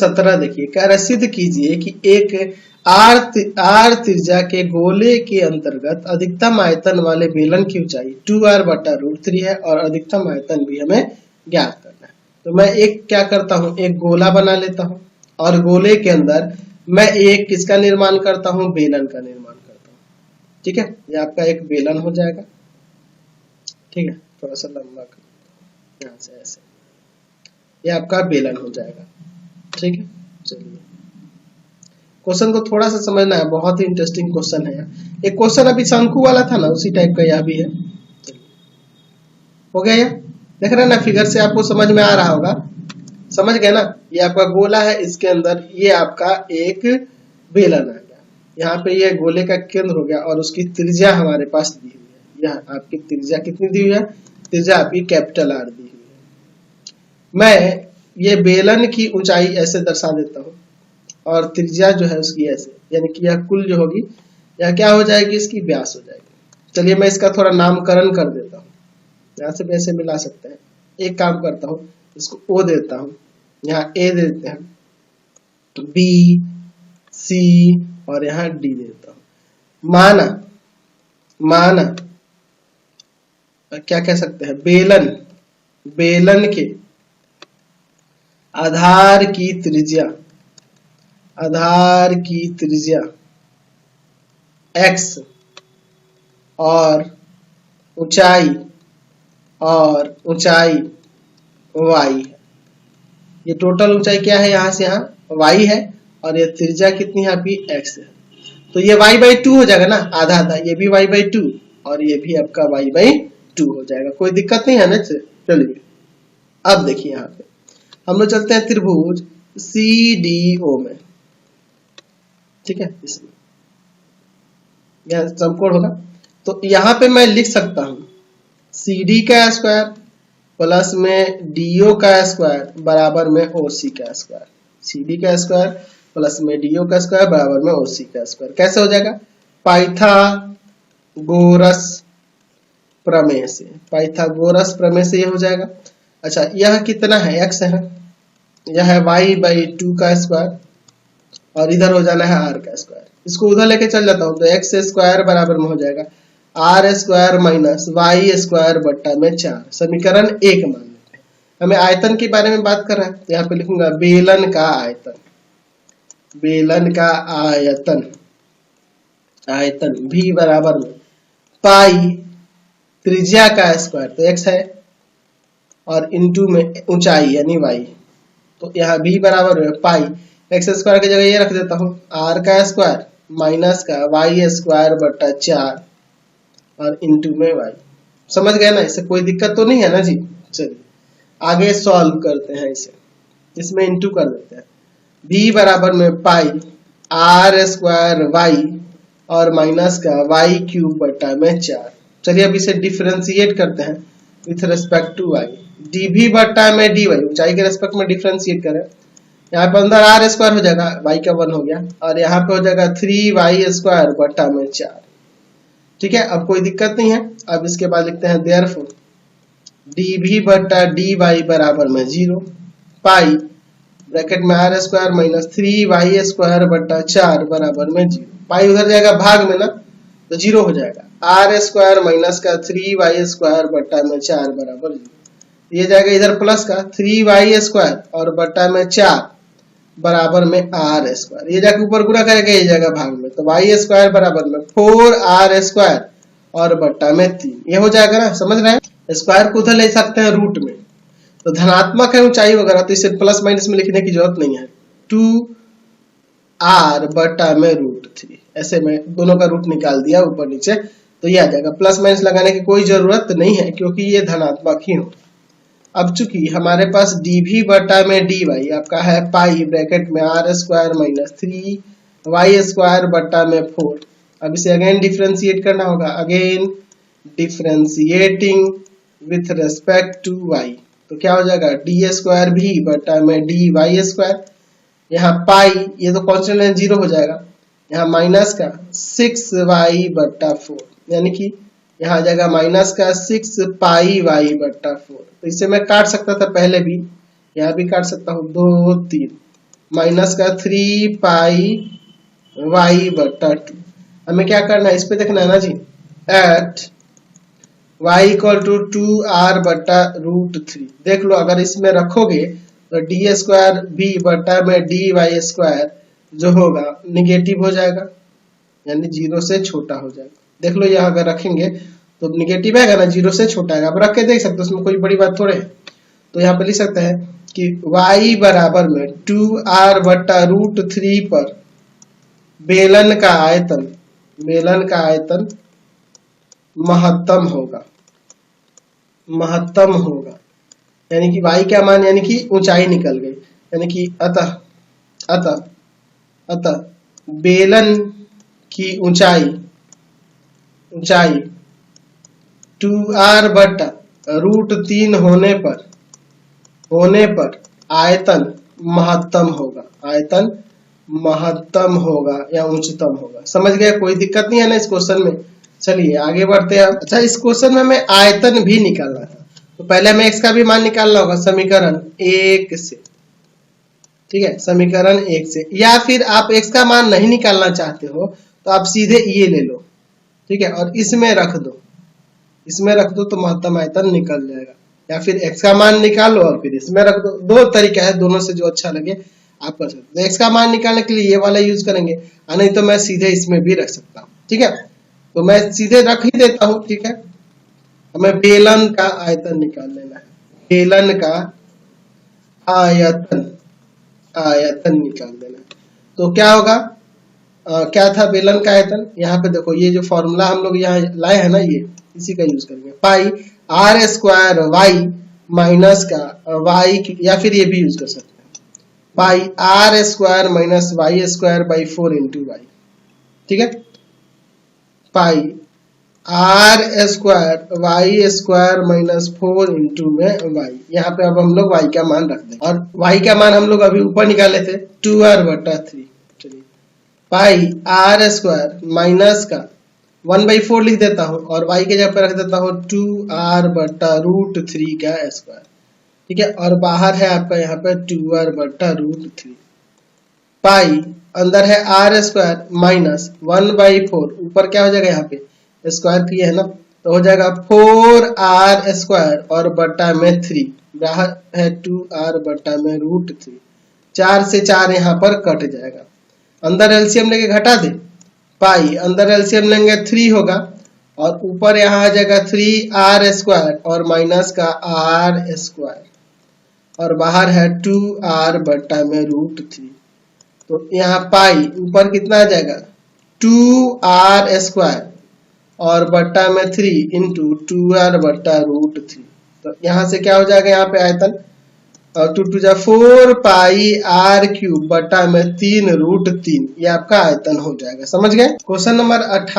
17 देखिए, कह रहा सिद्ध कीजिए कि एक आर त्रिज्या के गोले के अंतर्गत अधिकतम आयतन वाले बेलन की ऊंचाई 2r/√3 है और अधिकतम आयतन भी हमें ज्ञात करना है। तो मैं एक क्या करता हूं, एक गोला बना लेता हूं और गोले के अंदर मैं एक किसका निर्माण करता हूं, बेलन का निर्माण करता हूं। ठीक है, ये आपका एक बेलन हो जाएगा। ठीक है, थोड़ा सा लंबा कर यहाँ से ऐसे, ये आपका बेलन हो जाएगा। ठीक है, चलिए क्वेश्चन को थोड़ा सा समझना है, बहुत ही इंटरेस्टिंग क्वेश्चन है। एक क्वेश्चन अभी शंकु वाला था ना, उसी टाइप का यह भी है। हो गया, ये देख रहे हैं ना, फिगर से आपको समझ में आ रहा होगा, समझ गए ना। ये आपका गोला है, इसके अंदर ये आपका एक बेलन आ गया, यहाँ पे ये गोले का केंद्र हो गया और उसकी त्रिज्या हमारे पास दी हुई है। यह आपकी त्रिज्या कितनी दी हुई है, त्रिज्या आपकी कैपिटल R दी हुई है। मैं ये बेलन की ऊंचाई ऐसे दर्शा देता हूँ और त्रिज्या जो है उसकी ऐसे, यानी कि यह कुल जो होगी यह क्या हो जाएगी, इसकी व्यास हो जाएगी। चलिए मैं इसका थोड़ा नामकरण कर देता हूँ, यहाँ से वैसे मिला सकते हैं। एक काम करता हूँ, इसको O देता हूँ, यहाँ A देते हैं, B C और यहाँ D देता हूँ। माना क्या कह सकते हैं, बेलन के आधार की त्रिज्या x और ऊंचाई y है। ये टोटल ऊंचाई क्या है, यहाँ से यहाँ y है और ये त्रिज्या कितनी है आपकी x है। तो ये y/2 हो जाएगा ना, आधा, ये भी y/2 और ये भी आपका y/2 हो जाएगा। कोई दिक्कत नहीं है ना। चलिए अब देखिए, यहाँ पे हम लोग चलते हैं त्रिभुज CDO में। ठीक है, इसमें यह समकोण होगा, तो यहाँ पे मैं लिख सकता हूँ CD का स्क्वायर प्लस में DO का स्क्वायर बराबर में OC का स्क्वायर। CD का स्क्वायर प्लस में DO का स्क्वायर बराबर में OC का स्क्वायर। कैसे हो जाएगा, पाइथागोरस प्रमेय से ये हो जाएगा। अच्छा, यह कितना है, x है, यह है y/2 का स्क्वायर और इधर हो जाना है r का स्क्वायर। इसको उधर लेके चल जाता हूँ तो x स्क्वायर बराबर में हो जाएगा r square minus y square बट्टा में 4। समीकरण 1 मान लेते हैं। हमें आयतन के बारे में बात कर रहा है, तो यहाँ पे लिखूंगा बेलन का आयतन v बराबर में पाई त्रिज्या का स्क्वायर तो x है और इनटू में ऊंचाई यानी y, तो यहाँ v बराबर है पाई x स्क्वायर की जगह ये रख देता हूँ r का स्क्वायर माइनस का y स्क्वायर बट्टा 4 और इनटू में y। समझ गए ना, इससे कोई दिक्कत तो नहीं है ना जी। चलिए आगे सॉल्व करते हैं, इसमें इनटू कर देते हैं। v बराबर में पाई r स्क्वायर y और माइनस का y³ बट्टा में 4। चलिए अब इसे डिफरेंशिएट करते हैं with respect to y। dv बट्टा में dy, ऊंचाई के रेस्पेक्ट में डिफरेंशिएट करें, यहाँ पे अंदर r स्क्वायर हो जाएगा, y का 1 हो गया और यहाँ पे हो जाएगा 3y स्क्वायर बट्टा में 4। ठीक है, अब कोई दिक्कत नहीं है। अब इसके बाद लिखते हैं देयरफॉर dv बट्टा dy बराबर में 0 पाई ब्रैकेट में r square minus 3y square बट्टा 4 बराबर में 0। पाई उधर जाएगा भाग में ना, तो 0 हो जाएगा। r स्क्वायर माइनस का 3y स्क्वायर बट्टा में 4 बराबर 0। ये जाएगा इधर प्लस का 3y स्क्वायर और बट्टा में 4 बराबर में r स्क्वायर, ये जाके ऊपर गुणा करेगा, ये जाएगा भाग में, तो y स्क्वायर बराबर में 4r स्क्वायर और बट्टा में 3। ये हो जाएगा ना, समझ रहे हैं। स्क्वायर को उधर ले सकते हैं रूट में, तो धनात्मक है ऊंचाई वगैरह तो इसे प्लस माइनस में लिखने की जरूरत नहीं है। 2r बट्टा में √3, ऐसे में दोनों का रूट निकाल दिया ऊपर नीचे, तो ये आ जाएगा। प्लस माइनस लगाने की कोई जरूरत नहीं है क्योंकि ये धनात्मक ही हो। अब चूंकि हमारे पास dv बटा में dy आपका है पाई ब्रैकेट में r square minus 3y square बटा में 4। अब इसे अगेन डिफरेंशिएट करना होगा, again differentiating with respect to y, तो क्या हो जाएगा डी स्क्वायर भी बटा में dy स्क्वायर, यहाँ पाई ये तो कॉन्स्टेंट है 0 हो जाएगा, यहाँ माइनस का 6y बटा 4, यानी कि यहाँ आ जाएगा माइनस का 6 पाई y बटा 4। तो इसे मैं काट सकता था पहले भी, यहाँ भी काट सकता हूँ 2 3, माइनस का 3 पाई वाई बटा 2। हमें क्या करना है, इस पे देखना है ना जी, at y equal to 2r बटा रूट 3। देख लो अगर इसमें रखोगे तो डी स्क्वायर बी बटा में डी वाई स्क्वायर जो होगा निगेटिव हो जाएगा, यानी 0 से छोटा हो जाएगा। देख लो यह अगर रखेंगे तो निगेटिव आएगा ना, 0 से छोटा आएगा। अब रख के देख सकते हो, उसमें कोई बड़ी बात थोड़े है। तो यहाँ पे लिख सकते हैं कि y बराबर में 2r बटा रूट 3 पर बेलन का आयतन महत्तम होगा, यानी कि y क्या मान, यानी कि ऊंचाई निकल गई, यानी कि अतः बेलन की ऊंचाई 2r बटा रूट 3 होने पर आयतन महत्तम होगा या उच्चतम होगा। समझ गए, कोई दिक्कत नहीं है ना इस क्वेश्चन में। चलिए आगे बढ़ते हैं। अच्छा, इस क्वेश्चन में हमें आयतन भी निकालना था, तो पहले हमें x का भी मान निकालना होगा समीकरण 1 से, ठीक है, समीकरण 1 से। या फिर आप x का मान नहीं निकालना चाहते हो तो आप सीधे ये ले लो, ठीक है, और इसमें रख दो तो महत्तम आयतन निकल जाएगा। या फिर x का मान निकालो और फिर इसमें रख दो। दो तरीका है, दोनों से जो अच्छा लगे आप कर सकते हो। x का मान निकालने के लिए ये वाला यूज करेंगे, और नहीं तो मैं सीधे इसमें भी रख सकता हूँ, ठीक है। तो मैं सीधे रख ही देता हूँ, ठीक है। हमें बेलन का आयतन निकाल लेना है, बेलन का आयतन निकाल देना है। तो क्या होगा, क्या था बेलन का आयतन, यहाँ पे देखो ये जो फॉर्मूला हम लोग यहाँ लाए हैं ना, ये इसी का यूज करेंगे। Pi R square Y minus का वाई, या फिर ये भी यूज कर सकते हैं, pi R square minus Y square by 4 into Y, ठीक है। Pi R square Y square minus 4 into में वाई। यहाँ पे अब हम लोग वाई का मान रख दें, और वाई का मान हम लोग अभी ऊपर निकाले थे 2r बटा 3। चलिए पाई आर स्क्वायर माइनस का 1/4 लिख देता हूँ, और y के जगह पे रख देता हूँ 2r बटा रूट 3 का स्क्वायर, ठीक है। और बाहर है आपका यहाँ पे 2r बटा रूट 3। पाई अंदर है आर स्क्वायर माइनस 1/4, ऊपर क्या हो जाएगा, यहाँ पे स्क्वायर किए है ना, तो हो जाएगा 4r स्क्वायर और बटा में 3, बाहर है 2r बटा में रूट 3। 4 से 4 यहाँ पर कट जाएगा, अंदर एलसीएम लेके घटा दे, पाई अंदर एलसीएम लेंगे 3 होगा, और ऊपर यहाँ आ जाएगा 3r स्क्वायर और माइनस का r स्क्वायर, और बाहर है 2r बटा में रूट 3। तो यहाँ पाई ऊपर कितना आ जाएगा 2r स्क्वायर और बटा में 3 इंटू 2r बटा रूट 3। तो यहाँ से क्या हो जाएगा, यहाँ पे आयतन 2 2 जा 4 पाई r क्यूब बटा में 3 रूट 3, ये आपका आयतन हो जाएगा। समझ गए। Question number 18।